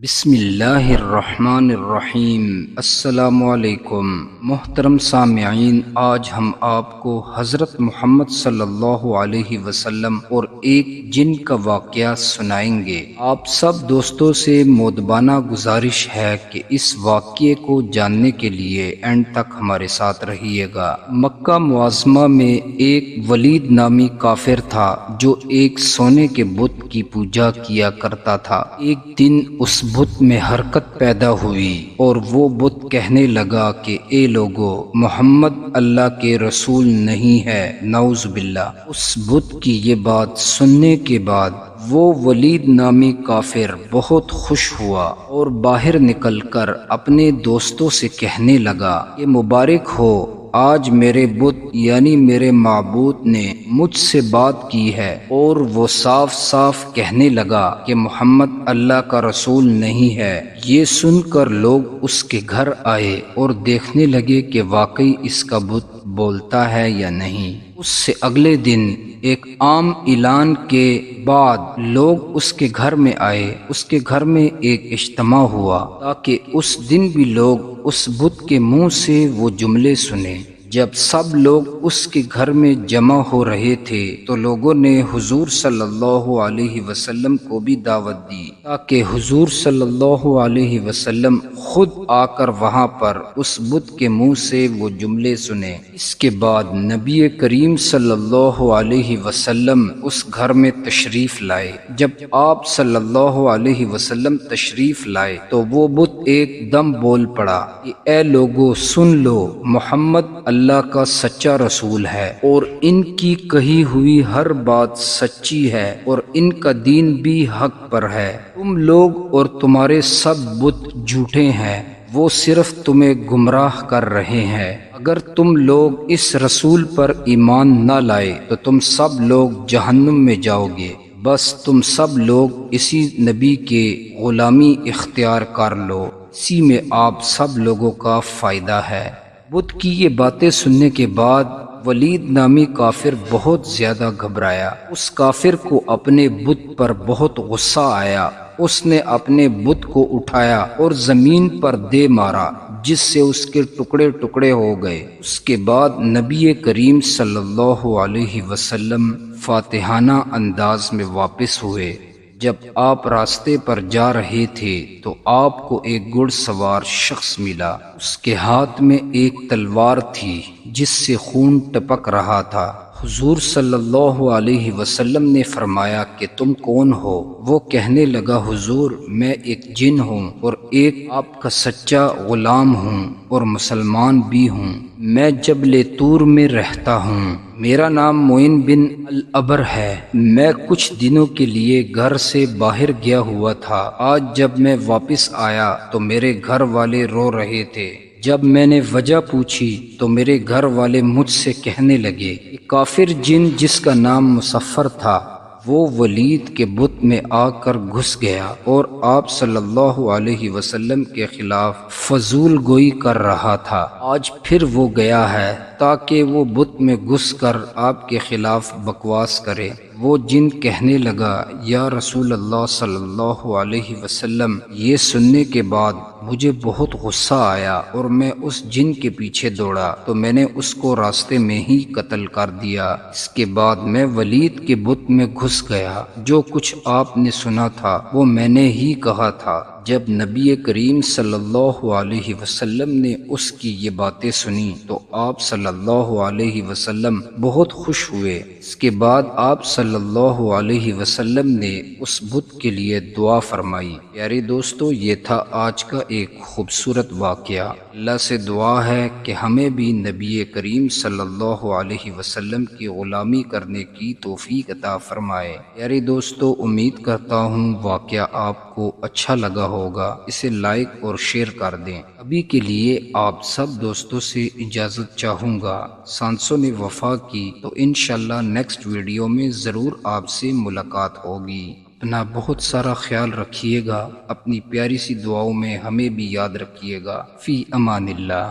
بسم اللہ الرحمن الرحیم۔ السلام علیکم محترم سامعین، آج ہم آپ کو حضرت محمد صلی اللہ علیہ وسلم اور ایک جن کا واقعہ سنائیں گے۔ آپ سب دوستوں سے مؤدبانہ گزارش ہے کہ اس واقعے کو جاننے کے لیے اینڈ تک ہمارے ساتھ رہیے گا۔ مکہ معظمہ میں ایک ولید نامی کافر تھا جو ایک سونے کے بت کی پوجا کیا کرتا تھا۔ ایک دن اس بت میں حرکت پیدا ہوئی اور وہ بت کہنے لگا کہ اے لوگو، محمد اللہ کے رسول نہیں ہے، نعوذ باللہ۔ اس بت کی یہ بات سننے کے بعد وہ ولید نامی کافر بہت خوش ہوا اور باہر نکل کر اپنے دوستوں سے کہنے لگا کہ مبارک ہو، آج میرے بت یعنی میرے معبود نے مجھ سے بات کی ہے۔ اور وہ صاف صاف کہنے لگا کہ محمد اللہ کا رسول نہیں ہے۔ یہ سن کر لوگ اس کے گھر آئے اور دیکھنے لگے کہ واقعی اس کا بت بولتا ہے یا نہیں۔ اس سے اگلے دن ایک عام اعلان کے بعد لوگ اس کے گھر میں آئے۔ اس کے گھر میں ایک اجتماع ہوا تاکہ اس دن بھی لوگ اس بت کے منہ سے وہ جملے سنیں۔ جب سب لوگ اس کے گھر میں جمع ہو رہے تھے تو لوگوں نے حضور صلی اللہ علیہ وسلم کو بھی دعوت دی تاکہ حضور صلی اللہ علیہ وسلم خود آ کر وہاں پر اس بت کے منہ سے وہ جملے سنیں۔ اس کے بعد نبی کریم صلی اللہ علیہ وسلم اس گھر میں تشریف لائے۔ جب آپ صلی اللہ علیہ وسلم تشریف لائے تو وہ بت ایک دم بول پڑا کہ اے لوگو سن لو، محمد اللہ کا سچا رسول ہے اور ان کی کہی ہوئی ہر بات سچی ہے اور ان کا دین بھی حق پر ہے۔ تم لوگ اور تمہارے سب بت جھوٹے ہیں، وہ صرف تمہیں گمراہ کر رہے ہیں۔ اگر تم لوگ اس رسول پر ایمان نہ لائے تو تم سب لوگ جہنم میں جاؤ گے۔ بس تم سب لوگ اسی نبی کے غلامی اختیار کر لو، اسی میں آپ سب لوگوں کا فائدہ ہے۔ بت کی یہ باتیں سننے کے بعد ولید نامی کافر بہت زیادہ گھبرایا۔ اس کافر کو اپنے بت پر بہت غصہ آیا۔ اس نے اپنے بت کو اٹھایا اور زمین پر دے مارا، جس سے اس کے ٹکڑے ٹکڑے ہو گئے۔ اس کے بعد نبی کریم صلی اللہ علیہ وسلم فاتحانہ انداز میں واپس ہوئے۔ جب آپ راستے پر جا رہے تھے تو آپ کو ایک گھڑ سوار شخص ملا۔ اس کے ہاتھ میں ایک تلوار تھی جس سے خون ٹپک رہا تھا۔ حضور صلی اللہ علیہ وسلم نے فرمایا کہ تم کون ہو؟ وہ کہنے لگا حضور میں ایک جن ہوں اور ایک آپ کا سچا غلام ہوں اور مسلمان بھی ہوں۔ میں جبل طور میں رہتا ہوں۔ میرا نام معین بن العبر ہے۔ میں کچھ دنوں کے لیے گھر سے باہر گیا ہوا تھا۔ آج جب میں واپس آیا تو میرے گھر والے رو رہے تھے۔ جب میں نے وجہ پوچھی تو میرے گھر والے مجھ سے کہنے لگے کہ کافر جن جس کا نام مصفر تھا وہ ولید کے بت میں آ کر گھس گیا اور آپ صلی اللہ علیہ وسلم کے خلاف فضول گوئی کر رہا تھا۔ آج پھر وہ گیا ہے تاکہ وہ بت میں گھس کر آپ کے خلاف بکواس کرے۔ وہ جن کہنے لگا یا رسول اللہ صلی اللہ علیہ وسلم، یہ سننے کے بعد مجھے بہت غصہ آیا اور میں اس جن کے پیچھے دوڑا تو میں نے اس کو راستے میں ہی قتل کر دیا۔ اس کے بعد میں ولید کے بت میں گھس گیا۔ جو کچھ آپ نے سنا تھا وہ میں نے ہی کہا تھا۔ جب نبی کریم صلی اللہ علیہ وسلم نے اس کی یہ باتیں سنی تو آپ صلی اللہ علیہ وسلم بہت خوش ہوئے۔ اس کے بعد آپ صلی اللہ علیہ وسلم نے اس بت کے لیے دعا فرمائی۔ پیارے دوستو، یہ تھا آج کا ایک خوبصورت واقعہ۔ اللہ سے دعا ہے کہ ہمیں بھی نبی کریم صلی اللہ علیہ وسلم کی غلامی کرنے کی توفیق عطا فرمائے۔ پیارے دوستو، امید کرتا ہوں واقعہ آپ کو اچھا لگا ہوگا۔ اسے لائک اور شیئر کر دیں۔ ابھی کے لیے آپ سب دوستوں سے اجازت چاہوں گا۔ سانسوں نے وفا کی تو انشاءاللہ نیکسٹ ویڈیو میں ضرور آپ سے ملاقات ہوگی۔ اپنا بہت سارا خیال رکھیے گا۔ اپنی پیاری سی دعاؤں میں ہمیں بھی یاد رکھیے گا۔ فی امان اللہ۔